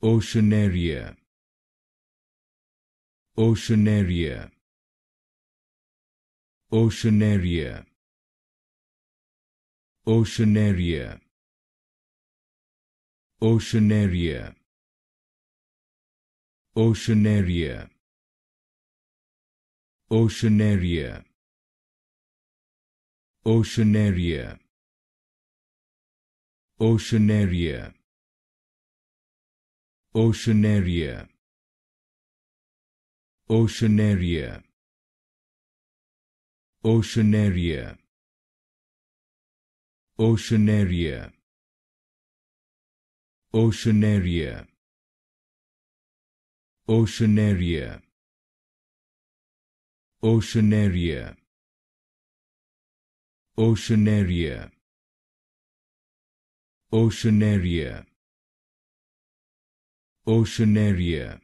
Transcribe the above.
Oceanaria, Oceanaria, Oceanaria, Oceanaria, Oceanaria, Oceanaria, Oceanaria, Oceanaria, Oceanaria, Oceanaria, Oceanaria, Oceanaria, Oceanaria, Oceanaria, Oceanaria, Oceanaria, Oceanaria, Oceanaria, Oceanaria,